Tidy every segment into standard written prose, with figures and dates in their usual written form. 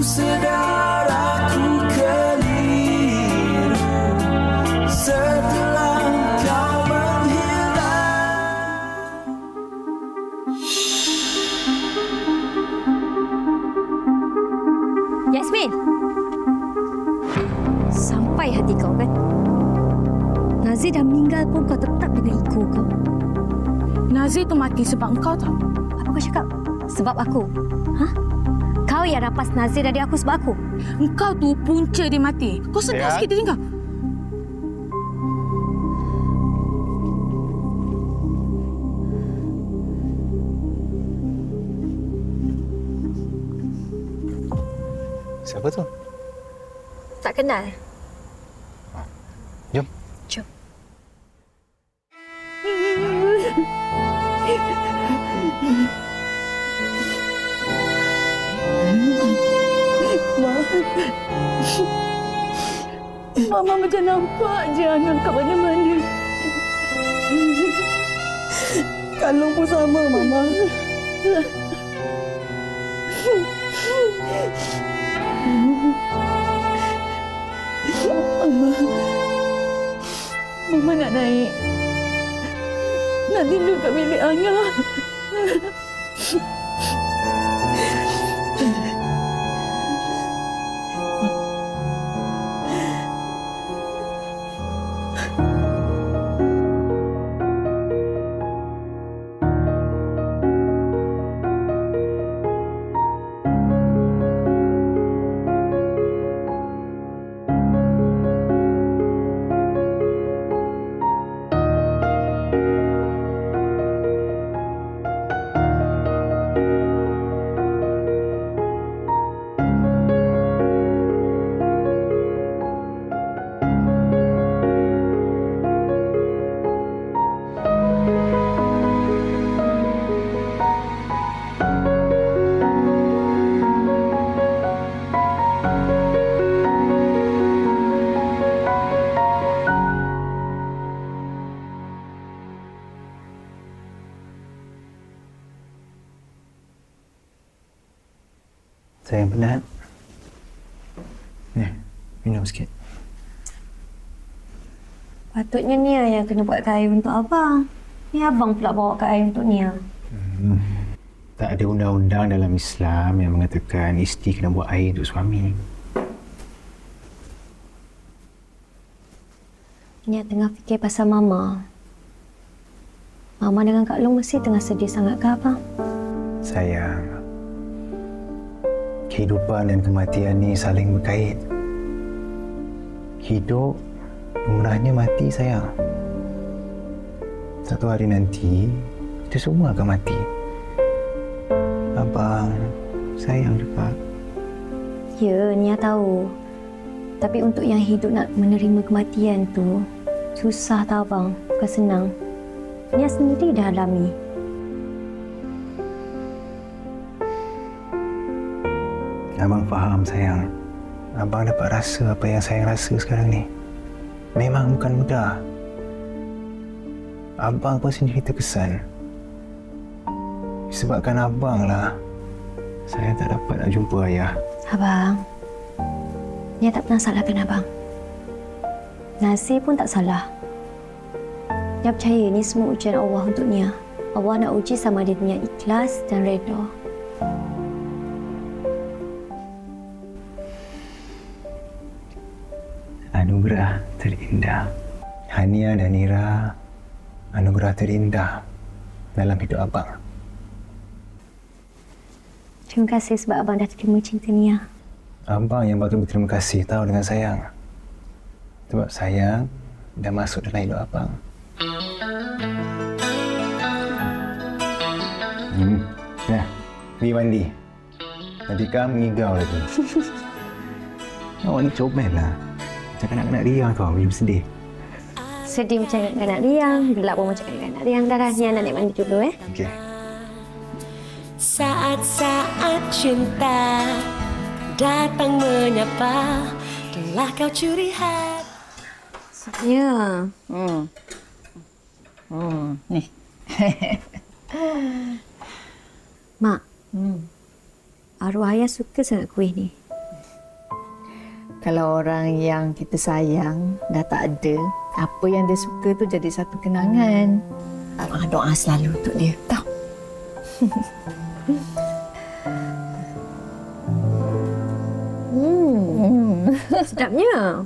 sedar aku keliru setelah kau menghilang. Yasmin, sampai hati kau kan? Nazir dah meninggal pun kau tetap dengan ego kau. Nazir tu mati sebab engkau tahu. Apa kau cakap? Sebab aku? Hah? Kau yang rapas Nazir dari aku sebab aku? Engkau tu punca dia mati. Kau sedar sikit diri kau. Siapa tu? Tak kenal. Jom. Jom. Mama macam nampak je anak kat mana-mana. Kalung pun sama, Mama. Mama nak naik. Nak tidur kat bilik Angah. Saya penat. Ni, minum sikit. Patutnya Nia yang kena buatkan air untuk abang. Ni abang pula bawakan air untuk Nia. Tak ada undang-undang dalam Islam yang mengatakan isteri kena buat air untuk suami. Nia tengah fikir pasal Mama. Mama dengan Kak Long mesti tengah sedih sangat ke abang? Sayang, kehidupan dan kematian ni saling berkait. Hidup lumrahnya mati, sayang. Satu hari nanti, kita semua akan mati. Abang sayang juga. Ya, Nia tahu. Tapi untuk yang hidup nak menerima kematian tu, susah tau abang. Bukan senang. Nia sendiri dah alami. Abang faham, sayang. Abang dapat rasa apa yang saya rasa sekarang ni. Memang bukan mudah. Abang pun sendiri terkesan. Disebabkan abang lah, saya tak dapat nak jumpa ayah. Abang, Nia tak pernah salahkan abang. Nazir pun tak salah. Nia percaya ni semua ujian Allah untuk Nia. Allah nak uji sama ada Nia ikhlas dan redha. Anugerah terindah. Hania dan Nira, anugerah terindah dalam hidup abang. Terima kasih sebab abang dah terima cinta Nia. Abang yang patut berterima kasih tahu dengan sayang. Sebab sayang dah masuk dalam hidup abang. Nah, pergi mandi. Nanti kamu mengigau lagi. Awak ni comel lah. Macam kanak-kanak riang tau, macam sedih. Sedih macam kanak-kanak riang, gelap pun macam kanak-kanak riang. Dah Nia nak naik mandi dulu Okey. Saat-saat cinta datang menyapa, telah kau curi hati. Ya. Ni. Mak, arwah ayah suka sangat kuih ni. Kalau orang yang kita sayang dah tak ada, apa yang dia suka tu jadi satu kenangan. Abang doa selalu untuk dia, tahu? Sedapnya.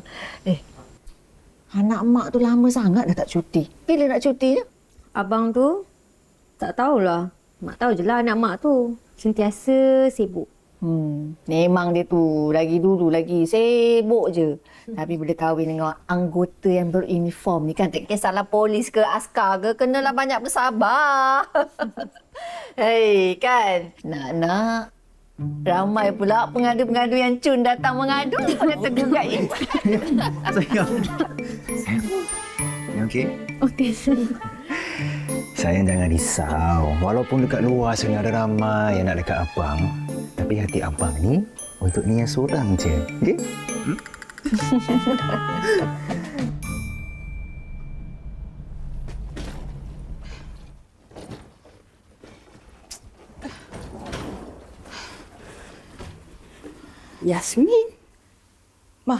Anak mak tu lama sangat dah tak cuti. Bila nak cuti je? Abang tu tak tahulah. Mak tahu je lah anak mak tu. Sentiasa sibuk. Memang dia tu lagi dulu lagi sibuk je. Tapi bila kahwin dengan anggota yang beruniform ni kan, tak kisahlah polis ke askar ke, kenalah banyak bersabar. Hei kan, nak ramai pula pengadu-pengadu yang cun datang mengadu. Jangan tergugat ini. Sayang. Sayang, okey? Okey. Sayang jangan risau. Walaupun dekat luar sana ada ramai yang nak dekat abang, tapi hati abang ni untuk Nia seorang je. Okey? Yasmin? Ma,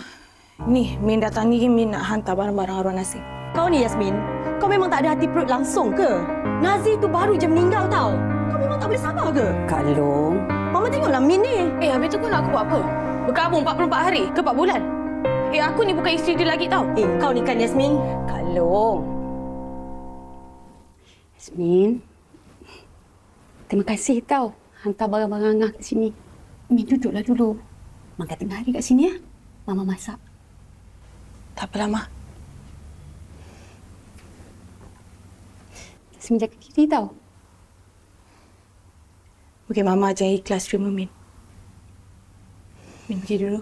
ni Min datang ni Min nak hantar barang-barang arwah Nazir. Kau ni Yasmin, kau memang tak ada hati perut langsung ke? Nazir tu baru je meninggal tau. Kau memang tak boleh sabar ke? Kak Long. Mama tengoklah Min ni. Habis tu kau nak aku buat apa? Berkabung 44 hari ke 4 bulan? Aku ni bukan isteri dia lagi tau. Kau ni kan Yasmin? Kak Long. Yasmin, terima kasih tau hantar barang-barang Angah kat sini. Min duduklah dulu. Makan tengah hari kat sini ya. Mama masak. Tak apalah, Ma. Yasmin jaga diri tau. Okey, Mama ajar ikhlas terima Min. Min pergi dulu.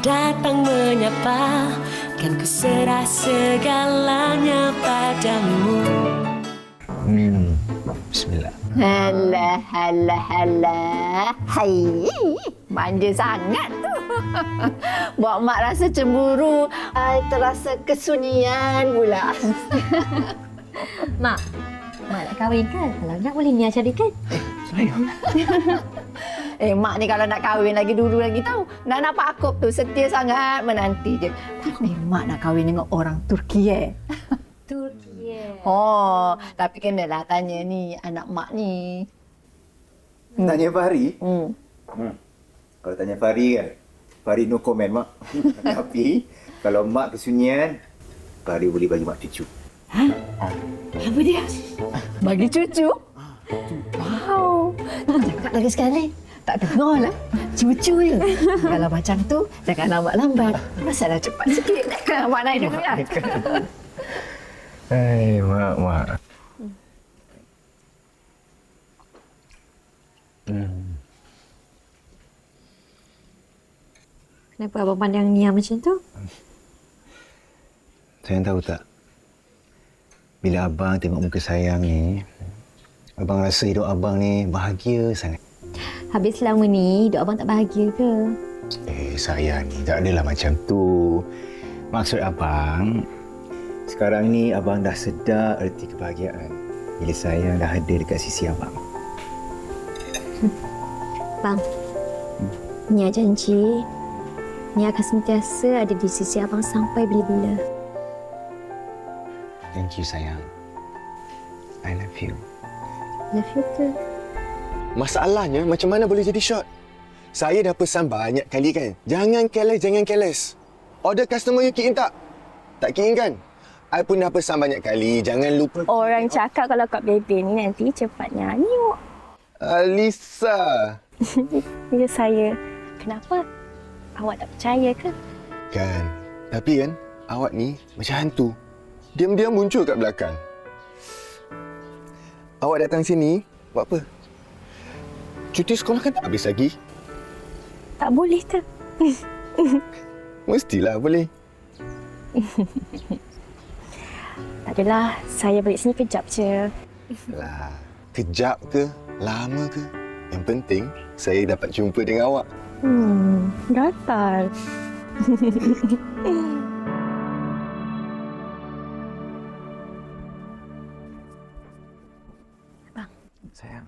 Datang menyapa, kan ku serah segalanya padamu. Bismillah. Halah. Hai, manja sangat tu. Buat mak rasa cemburu, terasa kesunyian pula. Mak nak kahwin kan? Kalau nak boleh Nia carikan. Sayang. Mak ni kalau nak kahwin lagi dulu lagi tahu. Nak nampak Akop tu setia sangat menanti je. Tapi mak nak kahwin dengan orang Turki Turki. Oh, tapi kenalah tanya ni anak mak ni. Tanya Fahri? Hmm. Kalau tanya Fahri kan, Fahri no comment, Mak. Tapi kalau Mak kesunyian, Fahri boleh bagi Mak cucu. Apa dia? Bagi cucu? Wow. Cakap lagi sekali. Tak dengar lah. Cucu je. Kalau macam tu, jangan lambat-lambat. Masalah cepat sikit. Mak naik dulu ya. Hai, Mak. Kenapa abang pandang Nia macam tu? Sayang tahu tak? Bila abang tengok muka sayang ni, abang rasa hidup abang ni bahagia sangat. Habis selama ni hidup abang tak bahagia ke? Sayang ni tak adalah macam tu. Maksud abang, sekarang ni abang dah sedar erti kebahagiaan bila sayang dah ada dekat sisi abang. Bang, Nia janji Nia akan sentiasa ada di sisi abang sampai bila-bila. Thank you, sayang. I love you. Love you too. Masalahnya macam mana boleh jadi short? Saya dah pesan banyak kali kan. Jangan careless. Order customer you key in tak? Tak key in kan? I pun dah pesan banyak kali. Jangan lupa. Orang cakap kalau Kak Bebe ni nanti cepat nyanyi. Alisa. Ya saya. Kenapa? Awak tak percaya ke? Kan. Tapi kan, awak ni macam hantu. Diam-diam muncul kat belakang. Awak datang sini, buat apa? Cuti sekolah kan tak habis lagi. Tak boleh ke? Mestilah boleh. Tak adalah. Saya balik sini kejap je. Lah, kejap ke, lama ke? Yang penting, saya dapat jumpa dengan awak. Gatal. Sayang.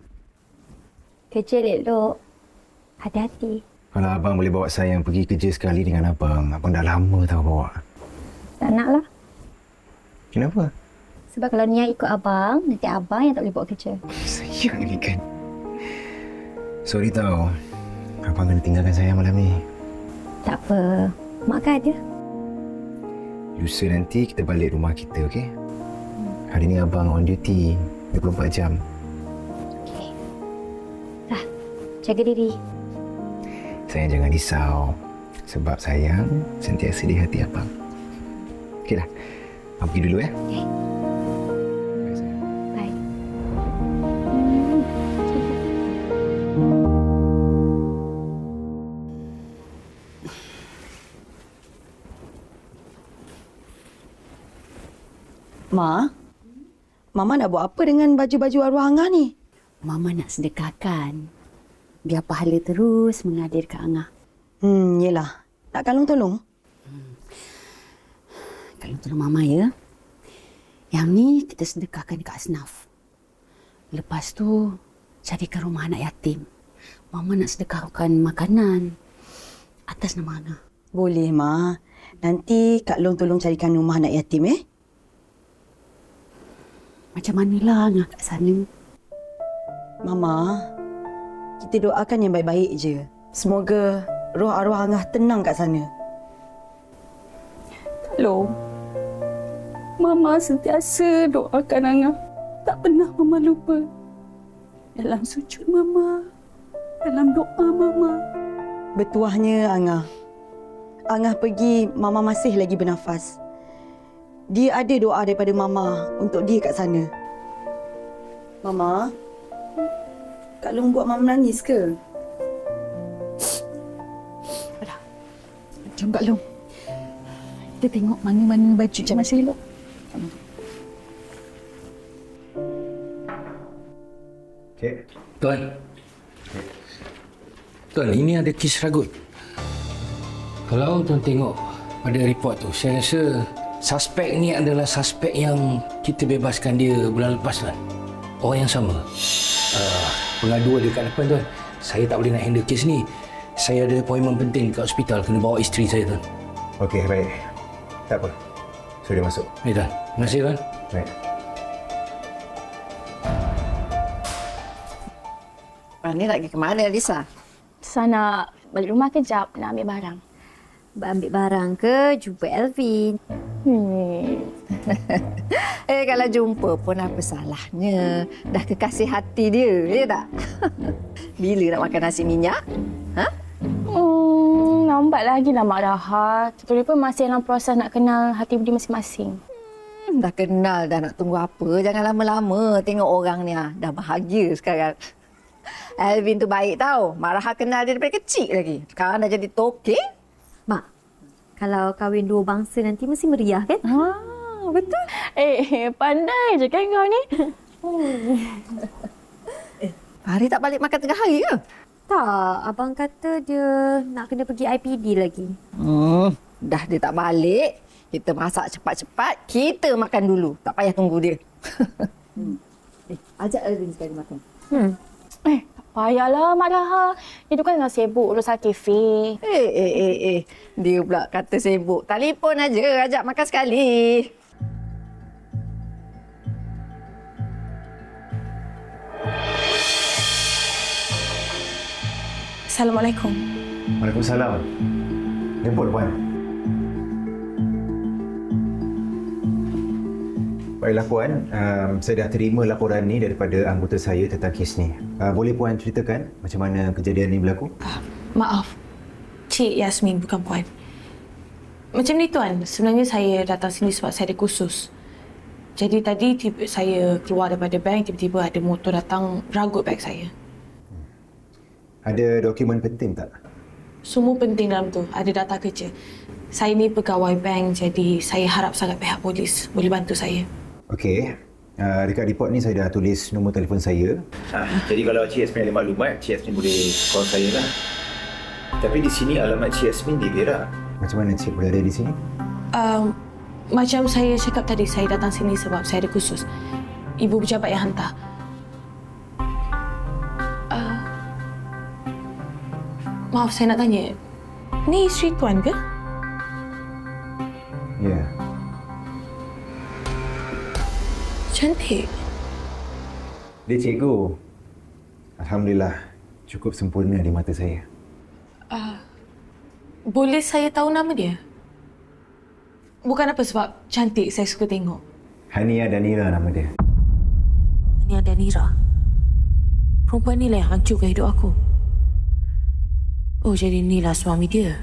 Kecil elok. Hati-hati. Kalau abang boleh bawa sayang pergi kerja sekali dengan abang dah lama tahu bawa. Tak nak lah. Kenapa? Sebab kalau Nia ikut abang, nanti abang yang tak boleh bawa kerja. Sayang ni kan. Sorry tau. Abang kena tinggalkan sayang malam ni. Tak apa. Mak kan ada. Lusa nanti kita balik rumah kita, okey? Hari ni abang on duty 24 jam. Okey. Dah. Jaga diri. Sayang jangan risau. Sebab sayang sentiasa di hati abang. Okeylah. Abang pergi dulu, ya? Okey. Bye, sayang. Bye. Ma, Mama nak buat apa dengan baju-baju arwah Angah ni? Mama nak sedekahkan. Biar pahala terus mengalir ke Angah. Yelah. Nak tolong-tolong? Kalau tolong Mama ya. Yang ni kita sedekahkan dekat Asnaf. Lepas tu, carikan rumah anak yatim. Mama nak sedekahkan makanan atas nama Angah. Boleh, Ma. Nanti Kak Long tolong carikan rumah anak yatim, Macam manalah Angah kat sana. Mama, kita doakan yang baik-baik je. Semoga roh arwah Angah tenang kat sana. Tolong. Mama sentiasa doakan Angah. Tak pernah Mama lupa. Dalam sujud Mama. Dalam doa Mama. Bertuahnya Angah. Angah pergi, Mama masih lagi bernafas. Dia ada doa daripada Mama untuk dia kat sana. Mama, Kak Long buat Mama menangis ke? Jom Kak Long. Kita tengok mana-mana baju macam masa elok. Cik. Tuan. Tuan, ini ada kes ragut. Kalau tuan tengok pada report tu, saya rasa suspek ni adalah suspek yang kita bebaskan dia bulan lepas, tuan. Orang yang sama. Pengadu ada kat depan, tuan. Saya tak boleh nak handle kes ni. Saya ada appointment penting kat hospital. Kena bawa isteri saya, tuan. Okey, baik. Tak apa. Suruh dia masuk. Baik, tuan. Terima kasih, tuan. Baik. Ni nak pergi ke mana, Lisa? Sana balik rumah kejap nak ambil barang. Ambil barang ke jumpa Elvin? Kalau jumpa pun apa salahnya? Dah kekasih hati dia, ya tak? Bila nak makan nasi minyak? Ha? Lambat lagi lah Mak Rahat. Kita pun masih dalam proses nak kenal hati budi masing-masing. Dah kenal dah, nak tunggu apa? Jangan lama-lama. Tengok orang ni dah bahagia sekarang. Elvin tu baik tau. Mak Rahat kenal dia daripada kecil lagi. Sekarang dah jadi toke. Mak, kalau kahwin dua bangsa nanti mesti meriah kan? Betul. Pandai je kan kau ni. Hari tak balik makan tengah hari ke? Tak, abang kata dia nak kena pergi IPD lagi. Dah dia tak balik. Kita masak cepat-cepat. Kita makan dulu. Tak payah tunggu dia. Ajak Elvin sekali makan. Tak payahlah Mak Rahat. Dia tu kan dah sibuk urusan kafe. Dia pula kata sibuk. Telefon aja, ajak makan sekali. Assalamualaikum. Waalaikumsalam. Jemput puan. Baiklah puan, saya dah terima laporan ni daripada anggota saya tentang kes ni. Boleh puan ceritakan macam mana kejadian ni berlaku? Maaf. Cik Yasmin bukan puan. Macam ni tuan, sebenarnya saya datang sini sebab saya ada kursus. Jadi tadi saya keluar daripada bank, tiba-tiba ada motor datang ragut beg saya. Ada dokumen penting tak? Semua penting dalam tu, ada data kerja. Saya ni pegawai bank, jadi saya harap sangat pihak polis boleh bantu saya. Okey. Dekat report ni saya dah tulis nombor telefon saya. Jadi kalau Cik Yasmin ada maklumat, Cik Yasmin boleh call saya lah. Tapi di sini alamat Cik Yasmin di Perak. Macam mana Cik boleh ada di sini? Macam saya cakap tadi, saya datang sini sebab saya ada kursus. Ibu pejabat yang hantar. Maaf, saya nak tanya. Ni isteri tuan ke? Ya. Cantik. Dia cikgu. Alhamdulillah, cukup sempurna di mata saya. Boleh saya tahu nama dia? Bukan apa sebab cantik saya suka tengok. Hania Danira nama dia. Ni ada Nira. Perempuan ni lah yang hancurkan hidup aku. Oh, jadi inilah suami dia.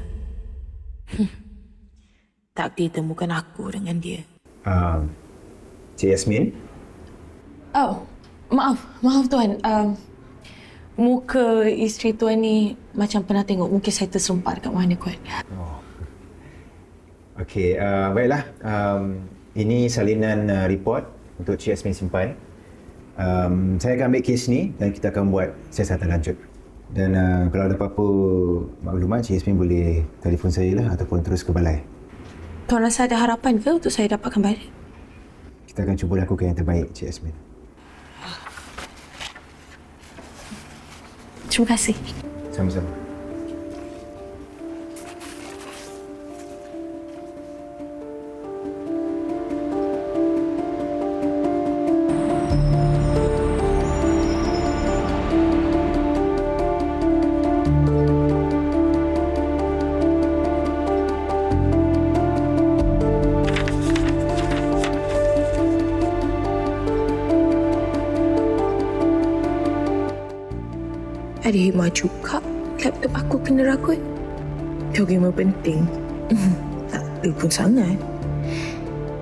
Takdir temukan aku dengan dia. Cik Yasmin? Oh, maaf tuan. Muka isteri tuan ni macam pernah tengok. Mungkin saya terserempak dekat mana kot. Okey, baiklah. Ini salinan report untuk Cik Yasmin simpan. Saya akan ambil kes ni dan kita akan buat siasatan lanjut. Dan kalau ada apa-apa maklumat, Cik Yasmin boleh telefon saya lah ataupun terus ke balai. Tuan rasa ada harapan ke untuk saya dapatkan balik? Kita akan cuba lakukan yang terbaik, Cik Yasmin. Terima kasih. Sama-sama. Ada hikmah juga. Laptop aku kena rakut. Dokumen penting. Tak ada pun sangat.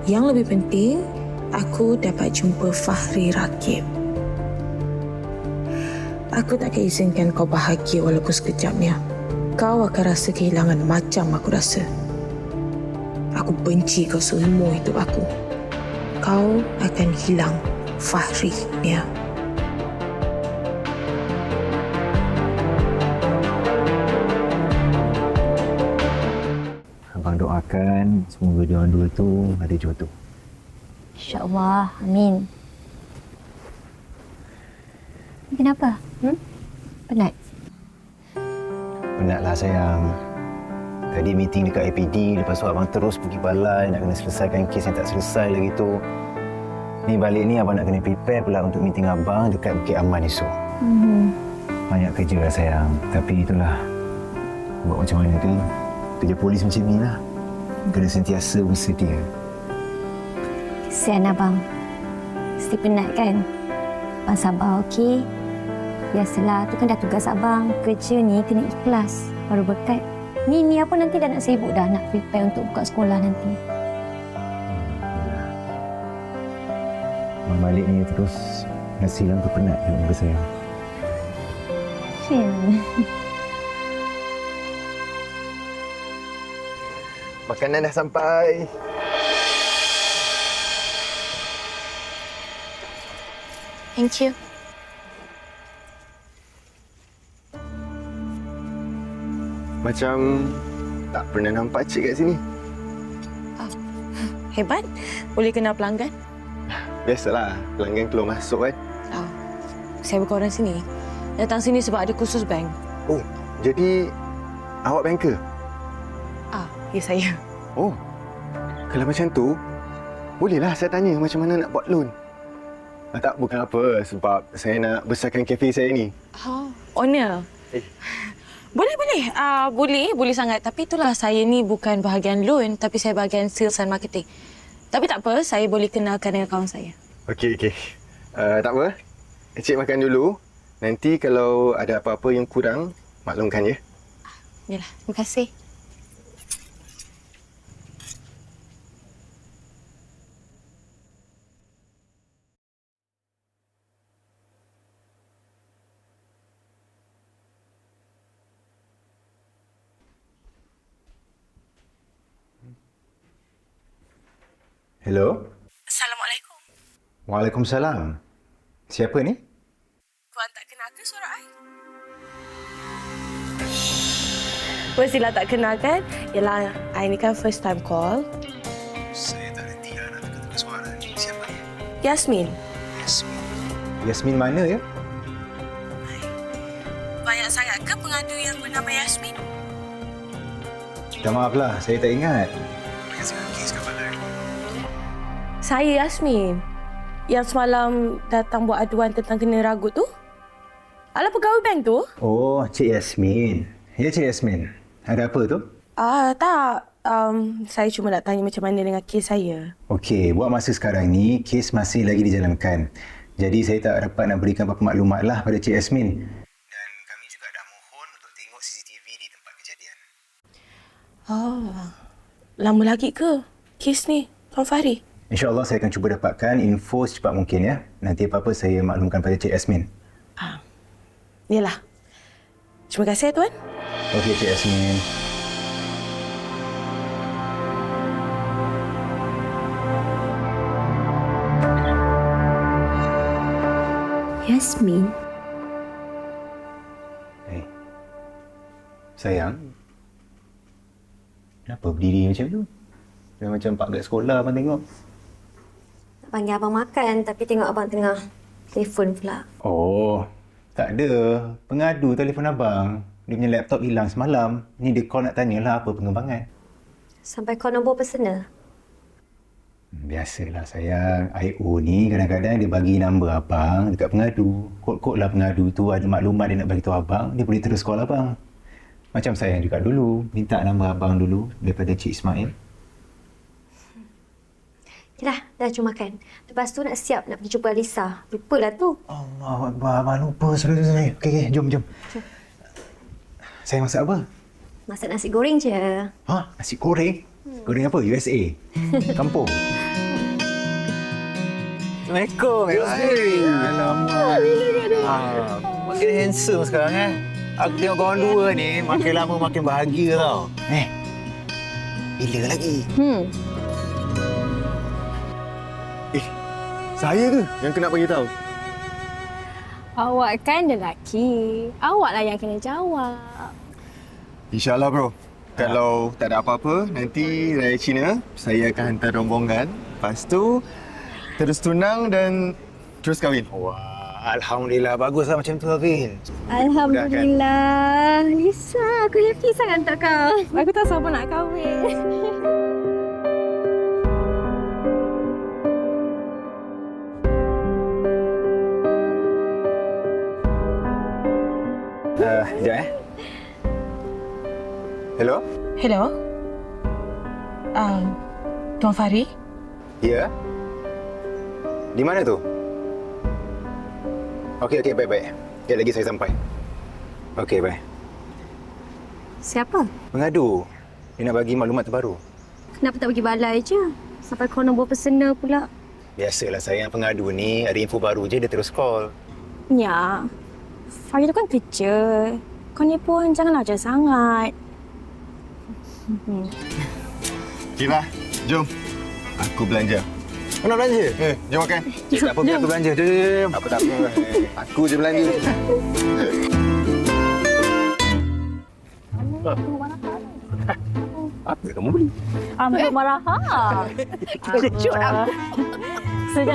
Yang lebih penting, aku dapat jumpa Fahri Rakib. Aku tak akan izinkan kau bahagia walaupun sekejapnya. Kau akan rasa kehilangan macam aku rasa. Aku benci kau seumur hidup aku. Kau akan hilang, Fahri Nia. Abang doakan semoga diorang dua tu ada jodoh. InsyaAllah. Amin. Kenapa? Penat? Penatlah sayang. Tadi meeting dekat APD, lepas tu abang terus pergi balai nak kena selesaikan kes yang tak selesai lagi tu. Ni balik ni abang nak kena prepare pula untuk meeting abang dekat Bukit Aman esok. Banyak kerja lah sayang. Tapi itulah, buat macam mana tu, kerja polis macam ni lah. Kena sentiasa bersedia. Kesian abang. Mesti penat kan? Abang sabar, okey? Biasalah, tu kan dah tugas abang. Kerja ni kena ikhlas. Baru berkat. Ni apa nanti dah nak sibuk dah nak prepare untuk buka sekolah nanti. Abang balik ni terus rasa hilang kepenat dengan muka saya. Makanan dah sampai. Thank you. Macam tak pernah nampak cik kat sini. Hebat. Boleh kenal pelanggan. Biasalah, pelanggan keluar masuk kan. Saya bukan orang sini. Datang sini sebab ada kursus bank. Oh, jadi awak banker? Ya saya. Oh, kalau macam tu, bolehlah saya tanya macam mana nak buat loan. Tak, bukan apa. Sebab saya nak besarkan kafe saya ni. Owner. Boleh sangat. Tapi itulah, saya ni bukan bahagian loan, tapi saya bahagian sales and marketing. Tapi tak apa, saya boleh kenalkan dengan kawan saya. Okey. Tak apa. Encik makan dulu. Nanti kalau ada apa-apa yang kurang, maklumkan ya. Yalah, terima kasih. Hello? Assalamualaikum. Waalaikumsalam. Siapa ni? Tuan tak kenal ke suara I? Pastilah tak kenal kan? Yalah, I ni kan first time call. Saya tak reti nak dengar suara ni. Siapa ni? Yasmin. Yasmin mana ya? Banyak sangat ke pengadu yang bernama Abang Yasmin? Minta maaf lah, saya tak ingat. Saya Yasmin. Yang semalam datang buat aduan tentang kena ragut tu. Alah pegawai bank tu? Oh, Cik Yasmin. Ya, Cik Yasmin. Ada apa tu? Tak. Saya cuma nak tanya macam mana dengan kes saya. Okey, buat masa sekarang ni, kes masih lagi dijalankan. Jadi saya tak dapat nak berikan apa-apa maklumat lah pada Cik Yasmin. Dan kami juga dah mohon untuk tengok CCTV di tempat kejadian. Lama lagi ke kes ni, Tuan Fahri? InsyaAllah saya akan cuba dapatkan info secepat mungkin ya. Nanti apa-apa saya maklumkan pada Cik Yasmin. Yalah. Terima kasih, Tuan. Okey, Cik Yasmin. Yasmin? Sayang. Kenapa berdiri macam tu? Dah macam pak kat sekolah abang tengok. Nak panggil abang makan tapi tengok abang tengah telefon pula. Oh, tak ada. Pengadu telefon abang. Dia punya laptop hilang semalam. Ni dia call nak tanyalah apa pengembangan. Sampai call nombor personal. Biasalah sayang. IO ni kadang-kadang dia bagi nombor abang dekat pengadu. Kod-kod lah pengadu tu ada maklumat dia nak bagi tahu abang. Dia boleh terus call abang. Macam saya juga dulu. Minta nombor abang dulu daripada Cik Ismail. Okeylah, dah cuma makan. Lepas tu nak siap nak pergi jumpa Alisa. Lupalah tu. Allah Akbar, abang lupa. Sorry. Okey, jom. Saya masak apa? Masak nasi goreng je. Nasi goreng? Goreng apa? USA? Kampung? Assalamualaikum. Alamak. Makin handsome sekarang Aku tengok korang dua ni makin lama makin bahagia tau. Bila lagi? Saya ke yang kena bagi tahu? Awak kan lelaki. Awaklah yang kena jawab. InsyaAllah bro. Kalau tak ada apa-apa, nanti Raya Cina saya akan hantar rombongan. Lepas tu terus tunang dan terus kahwin. Wah, Alhamdulillah. Baguslah macam tu, Alvin. Alhamdulillah. Lisa, aku happy sangat untuk kau. Aku tak sabar nak kahwin. Sekejap Hello? Tuan Fahri? Ya? Di mana tu? Okey, baik. Sekejap lagi saya sampai. Okey, bye. Siapa? Pengadu. Dia nak bagi maklumat terbaru. Kenapa tak pergi balai je? Sampai call nombor personal pula. Biasalah sayang, pengadu ni ada info baru je dia terus call. Ya. Fahri tu kan kerja. Kau ni pun jangan ajar sangat. Okeylah, jom. Aku belanja. Kau nak belanja? Jom makan. Tak apa, biar aku belanja. Jom. Apa tak apa. Aku je belanja. Apa kamu beli? Ambil marahan. Kejut aku.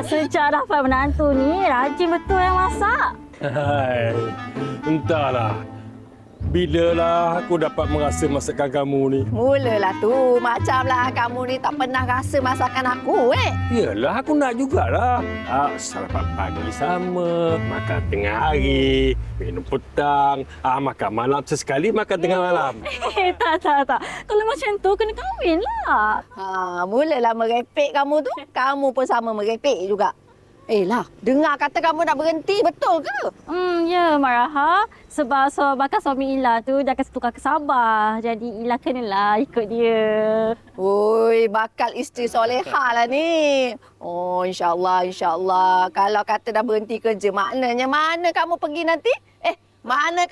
Sejak dapat menantu ni, rajin betul yang masak. Hai, entahlah. Bilalah aku dapat merasa masakan kamu ni? Mulalah tu. Macamlah kamu ni tak pernah rasa masakan aku, Yalah, aku nak jugalah. Sarapan pagi sama, makan tengah hari, minum petang, makan malam sesekali, makan tengah malam. Tak. Kalau macam tu, kena kahwin lah. Mulalah merepek kamu tu. Kamu pun sama merepek juga. Lah, dengar kata kamu nak berhenti, betul ke? Ya, Maraha. Sebab bakal suami Ila tu dia akan tukar ke Sabah. Jadi Ila kenalah ikut dia. Oi, bakal isteri solehah lah ni. Oh, insyaAllah. Kalau kata dah berhenti kerja, maknanya mana kamu pergi nanti? Mana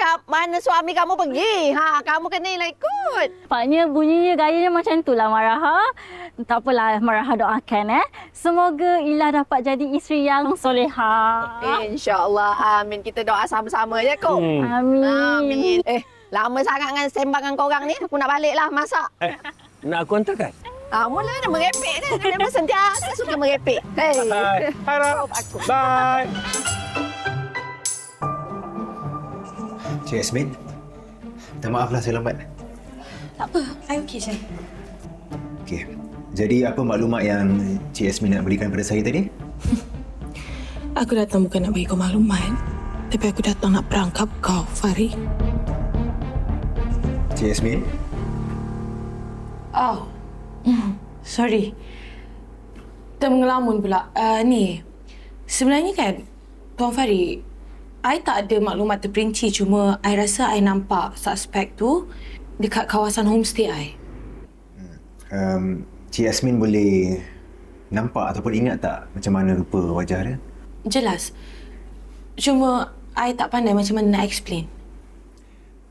suami kamu pergi? Kamu kena ikut. Paknya bunyinya, gayanya macam itulah Maraha. Tak apalah, Maraha doakan semoga Ila dapat jadi isteri yang solehah. InsyaAllah. Amin. Kita doa sama-sama ya, Kok. Amin. Lama sangat dengan sembangan korang ni. Aku nak baliklah masak. Nak aku hantarkan? Mula dia merepek ni. Dia memang sentiasa suka merepek. Harap. Bye. Cik Yasmin, Minta maaflah saya lambat. Tak apa, I okey je. Okey. Jadi apa maklumat yang Cik Yasmin nak berikan pada saya tadi? Aku datang bukan nak bagi kau maklumat. Tapi aku datang nak perangkap kau, Fari. Cik Yasmin? Oh. Sorry. Termengelamun pula. Ni, sebenarnya kan, Tuan Fari, I tak ada maklumat terperinci, cuma I rasa I nampak suspek tu dekat kawasan homestay I. Cik Yasmin boleh nampak ataupun ingat tak macam mana rupa wajah dia? Jelas. Cuma I tak pandai macam mana nak explain.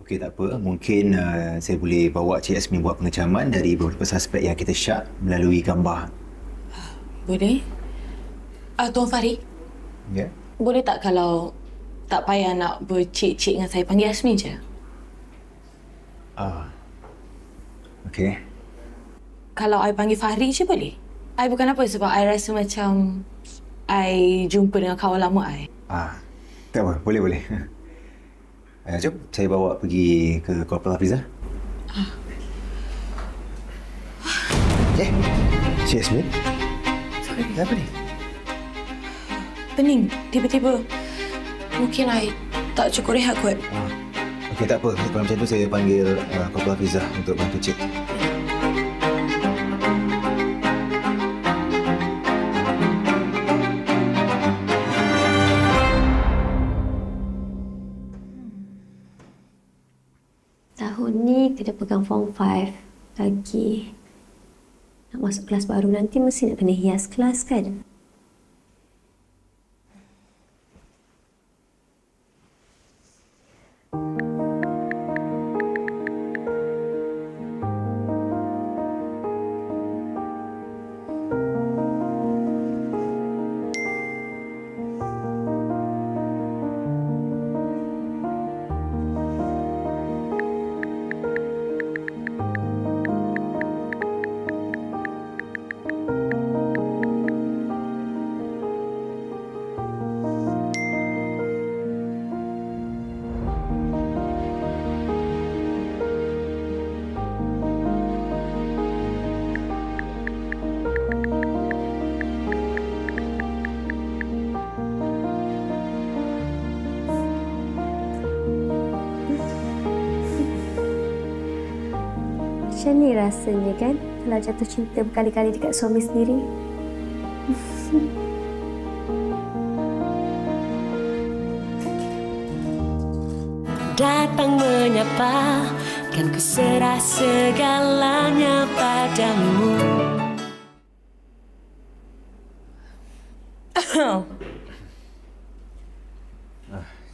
Okey, tak apa. Mungkin saya boleh bawa Cik Yasmin buat pengecaman dari beberapa suspek yang kita syak melalui gambar. Boleh? Tuan Fari? Ya? Boleh tak kalau tak payah nak bercik-cik dengan saya, panggil Yasmin je? Okey. Kalau I panggil Fahri je boleh? I bukan apa sebab I rasa macam I jumpa dengan kawan lama I. Tak apa. Boleh. Jom, saya bawa pergi ke Corporal Hafizah. Cik Yasmin? Sorry. Kenapa ni? Pening. Tiba-tiba. Mungkin I tak cukup rehat kot. Okey, tak apa. Kalau macam tu saya panggil Corporal Hafizah untuk bantu cik. Tahun ni kena pegang form 5 lagi. Nak masuk kelas baru nanti mesti nak kena hias kelas kan? Macam ni rasanya kan kalau jatuh cinta berkali-kali dekat suami sendiri. Datang menyapa, kan ku serah segalanya padamu.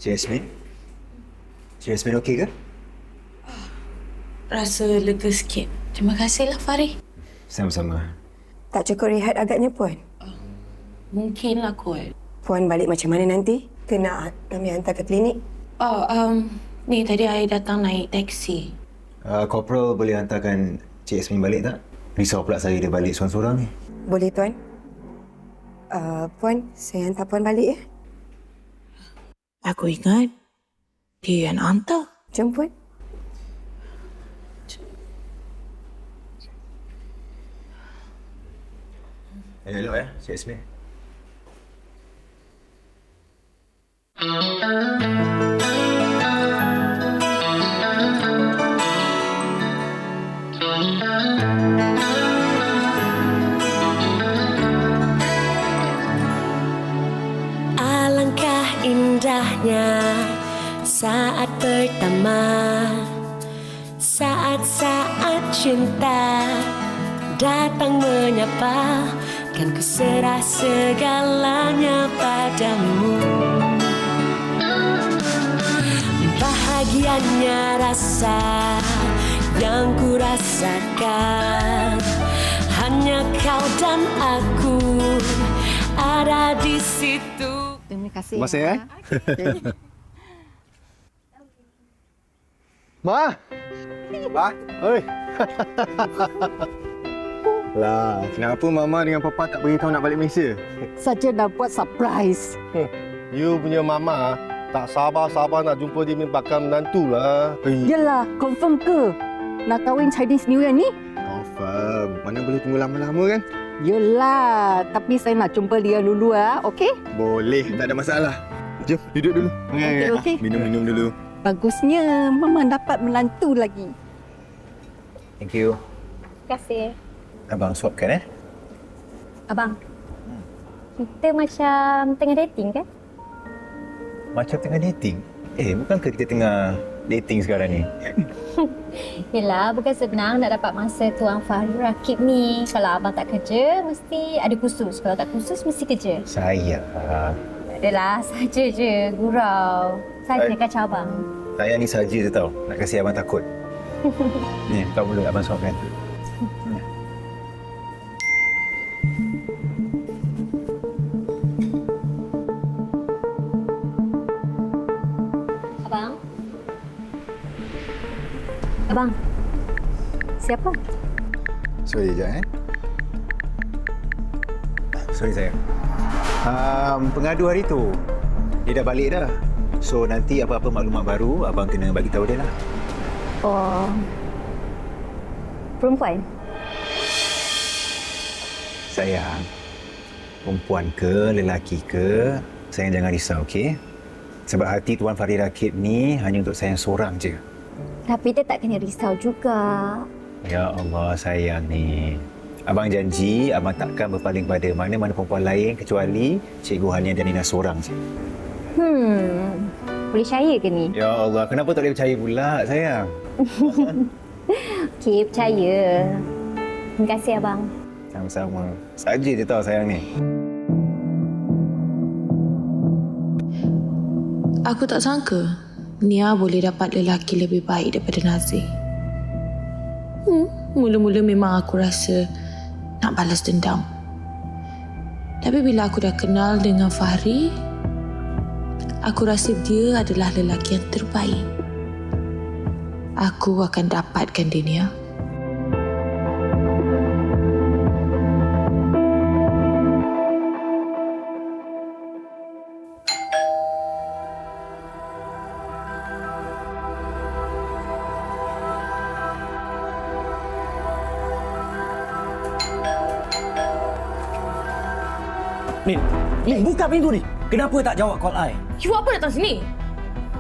Cik Yasmin? Cik Yasmin okey ke? Rasa lega sikit. Terima kasihlah, Fari. Sama-sama. Tak cukup rehat agaknya, Puan? Mungkinlah kot. Puan balik macam mana nanti? Kena kami hantar ke klinik? Ni tadi I datang naik taksi. Corporal boleh hantarkan Cik Yasmin balik tak? Risau pula saya dia balik seorang-seorang ni. Boleh, Tuan. Puan, saya hantar Puan balik ya. Aku ingat dia yang hantar. Jom, Puan. Elok ya, Cik Yasmin. Alangkah indahnya saat pertama, saat-saat cinta datang menyapa, kan ku serah segalanya padamu. Bahagianya rasa yang ku rasakan, hanya kau dan aku ada di situ. Terima kasih. Terima kasih, Ma! Ma! Oi! Lah, kenapa Mama dengan Papa tak beritahu nak balik Malaysia? Saja nak buat surprise. You punya Mama Tak sabar-sabar nak jumpa dia punya bakal menantu lah. Yelah, confirm ke? Nak kahwin Chinese New Year ni? Confirm. Mana boleh tunggu lama-lama kan? Yelah, tapi saya nak jumpa dia dulu okey? Boleh, tak ada masalah. Jom, duduk dulu. Okey. Minum-minum dulu. Bagusnya Mama dapat menantu lagi. Thank you. Terima kasih. Abang suapkan Abang, kita macam tengah dating kan? Macam tengah dating? Bukankah kita tengah dating sekarang ni? Yelah, bukan senang nak dapat masa Tuan Fahri Rakib ni. Kalau abang tak kerja, mesti ada kursus. Kalau tak kursus, mesti kerja. Sayang. Adalah, saja je. Gurau. Saja kacau abang. Sayang ni saja je tau. Nak kasi abang takut. Ni, buka mulut abang suapkan. Abang, siapa? Sorry sekejap Sorry sayang. Pengadu hari tu, dia dah balik dah. So nanti apa-apa maklumat baru, abang kena bagi tahu dia lah. Oh, perempuan? Sayang, perempuan ke, lelaki ke, sayang jangan risau, okey? Sebab hati Tuan Fahri Rakib ni hanya untuk sayang seorang je. Tapi dia tak kena risau juga. Ya Allah, sayang ni. Abang janji, abang takkan berpaling pada mana-mana perempuan lain kecuali Cikgu Hania dan Nina seorang je. Boleh percaya ke ni? Ya Allah, kenapa tak boleh percaya pula, sayang? Okey, percaya. Terima kasih, Abang. Sama-sama. Saja je tau sayang ni. Aku tak sangka Nia boleh dapat lelaki lebih baik daripada Nazir. Mula-mula memang aku rasa nak balas dendam. Tapi bila aku dah kenal dengan Fahri, aku rasa dia adalah lelaki yang terbaik. Aku akan dapatkan dia, Nia. Min, buka pintu ni. Kenapa tak jawab call I? You apa datang sini?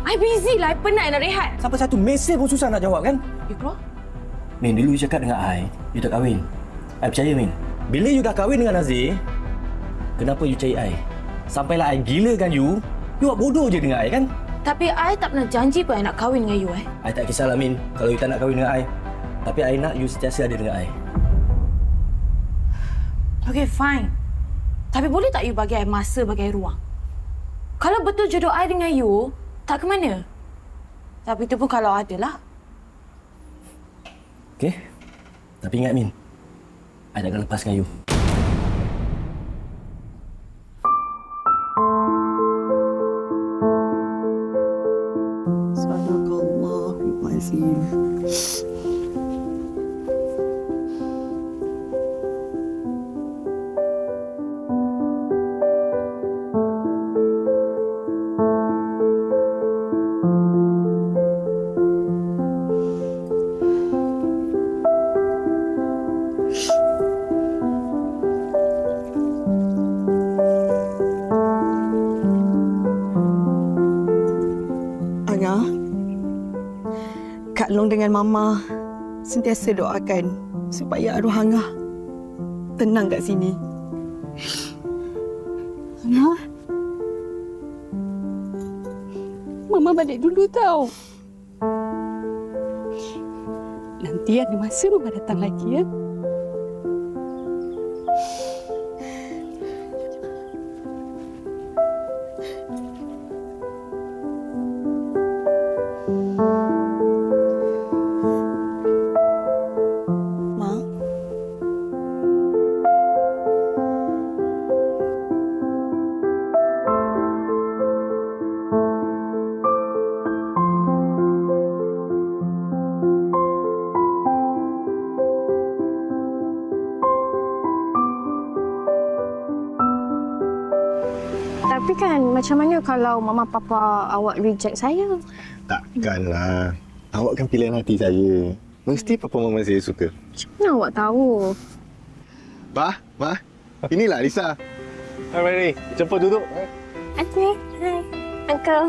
I busy lah, I penat nak rehat. Sampai satu mesej pun susah nak jawab kan? You keluar? Min, dulu you cakap dengan I, you tak kahwin. I percaya, Min. Bila you dah kahwin dengan Nazir, kenapa you cari I? Sampailah I gilakan you buat bodoh je dengan I kan? Tapi I tak pernah janji pun I nak kahwin dengan you. I tak kisahlah, Min, kalau you tak nak kahwin dengan I. Tapi I nak you sentiasa ada dengan I. Okay, fine. Tapi boleh tak you bagi I masa, bagi I ruang? Kalau betul jodoh I dengan you, tak ke mana? Tapi itu pun kalau ada lah. Okay? Tapi ingat, Min, I takkan lepaskan you. Sadaqallahul-Azim. Kak Long dengan Mama sentiasa doakan supaya arwah Angah tenang kat sini. Angah, Mama balik dulu tau. Nanti ada masa Mama datang lagi ya. kan? Macam mana kalau mama papa awak reject saya? Takkanlah. Awak kan pilihan hati saya. Mesti papa mama saya suka. Macam mana awak tahu? Pa, Ma, inilah Lisa. Hai, mari. Cepat duduk. Okey. Hai, Uncle.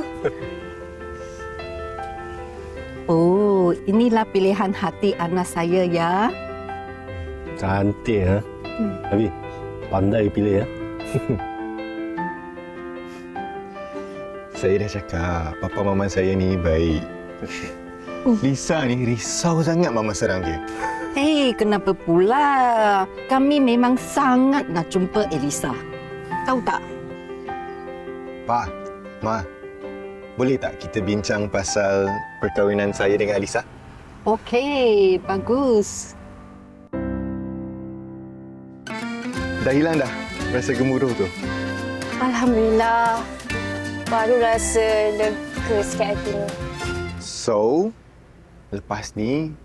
Oh, inilah pilihan hati anak saya ya. Cantik ha. Tapi pandai pilih ya. Saya dah cakap, papa mama saya ni baik. Lisa ni risau sangat mama serang dia. Hei, kenapa pula? Kami memang sangat nak jumpa Elisa. Tahu tak? Pa, Ma, boleh tak kita bincang pasal perkahwinan saya dengan Lisa? Okey, bagus. Dah hilang dah rasa gemuruh tu. Alhamdulillah. Baru rasa lega sikit hati ni. So, lepas ni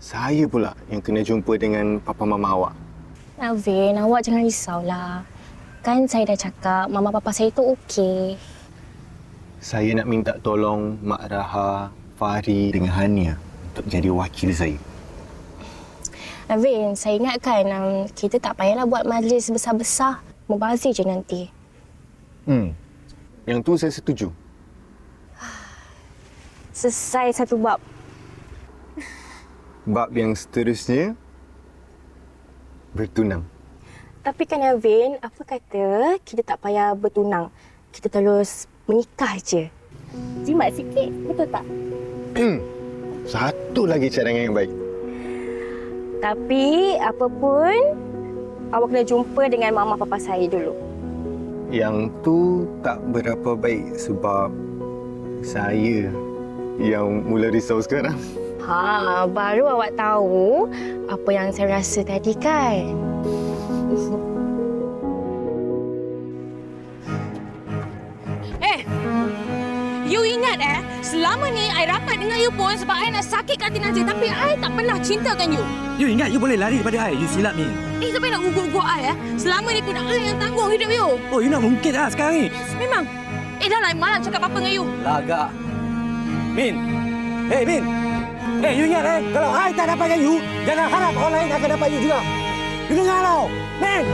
saya pula yang kena jumpa dengan papa mama awak. Alvin, awak jangan risaulah. Kan saya dah cakap mama papa saya tu okey. Saya nak minta tolong Mak Raha, Fahri dengan Hania untuk jadi wakil saya. Alvin, saya ingatkan kita tak payahlah buat majlis besar-besar. Mubazir je nanti. Yang tu saya setuju. Selesai satu bab. Bab yang seterusnya, bertunang. Tapi kan Alvin, apa kata kita tak payah bertunang. Kita terus menikah je. Jimat sikit, betul tak? Satu lagi cadangan yang baik. Tapi apa pun, awak kena jumpa dengan mama papa saya dulu. Yang tu tak berapa baik sebab saya yang mula risau sekarang. Baru awak tahu apa yang saya rasa tadi kan? You ingat selama ni I rapat dengan you pun sebab I nak sakitkan hati Nazir, tapi I tak pernah cintakan you. You ingat you boleh lari daripada I? You silap ni. Sampai nak ugut-ugut I Selama ni pun I yang tanggung hidup you. Oh, you nak mungkit lah sekarang ni? Yes, memang. Dah lah malam cakap apa dengan you. Lagak. Min. Hey, Min. You ingat kalau I tak dapatkan you, jangan harap orang lain akan dapat you juga. You dengar tau. Min.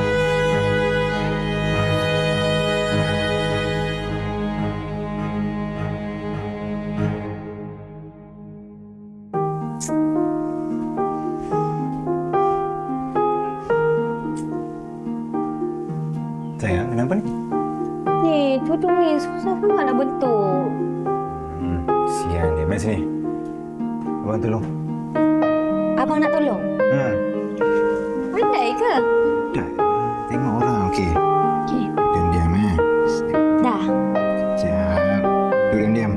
Sayang, kenapa ni? Ni, tudung ni susah sangat nak bentuk. Sian dia. Mari sini. Abang tolong. Abang nak tolong? Pandai ke? Dah. Tengok orang, okey. Okey. Diam-diam, Dah. Sekejap. Duduk diam-diam.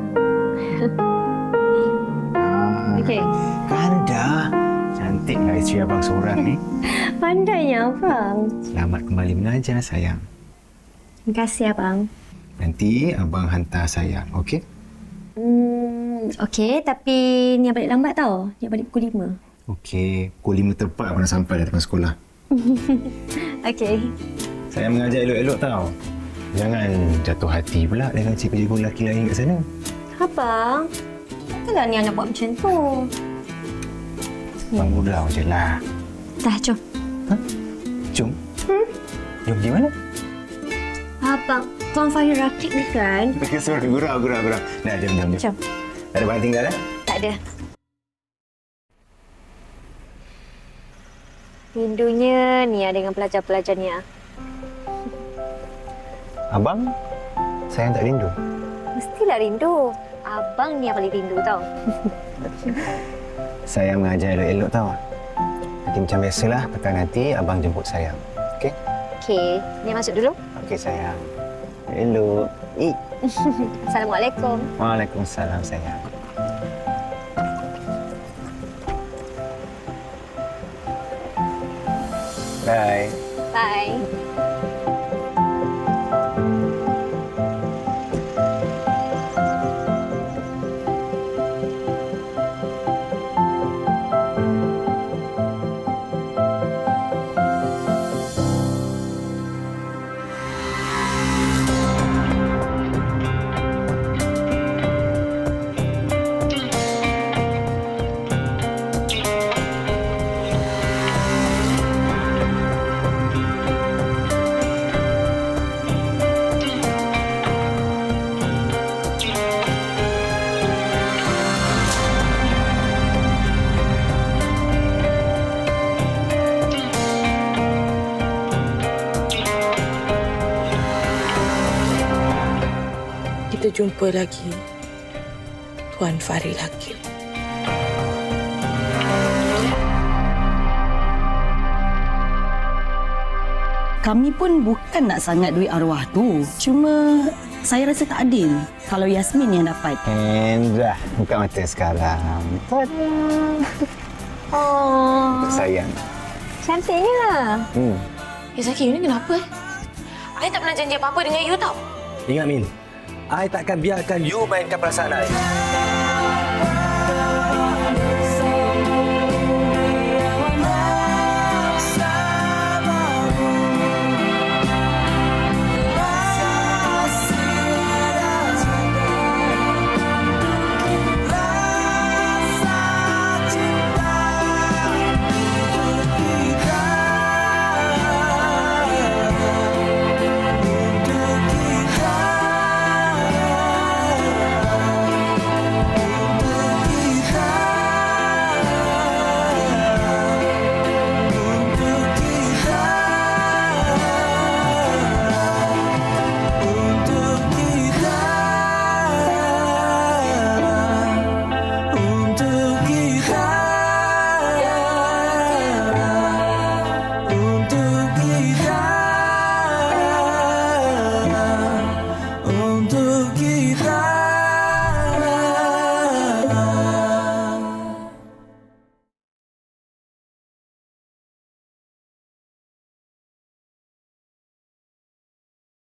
Okey. Kan dah. Cantiklah isteri abang seorang ni. Pandainya abang. Selamat kembali mengajar, sayang. Terima kasih abang. Nanti abang hantar sayang, okey? Okey, tapi ni balik lambat tau. Ni balik pukul 5. Okey, pukul 5 tepat abang dah sampai depan sekolah. Okey. Saya mengajar elok-elok tau. Jangan jatuh hati pula dengan cikgu-cikgu lelaki lain kat sana. Abang, takkanlah ni anak buat macam tu. Abang gurau je lah. Dah, jom. Jom? Jom pergi mana? Abang, Tuan Fahir rakit ni kan? Sorry, gurau. Nah, jom. Jom. Ada barang tinggal Tak ada. Rindunya Nia dengan pelajar-pelajar Nia. Abang, sayang tak rindu? Mestilah rindu. Abang ni yang paling rindu tau. Sayang mengajar elok-elok tau. Nanti macam biasalah, petang nanti abang jemput sayang. Okey? Okey, Nia masuk dulu. Okey, sayang. Elok. Assalamualaikum. Waalaikumsalam, sayang. Bye. Bye. ada jumpa lagi Tuan Farid Hakim. Kami pun bukan nak sangat duit arwah tu. Cuma saya rasa tak adil kalau Yasmin yang dapat. Dah, buka mata sekarang. Oh. Sayang. Cantiknya. Zaki, you ni kenapa? I tak pernah janji apa-apa dengan you tau. Ingat Min, I takkan biarkan you mainkan perasaan I.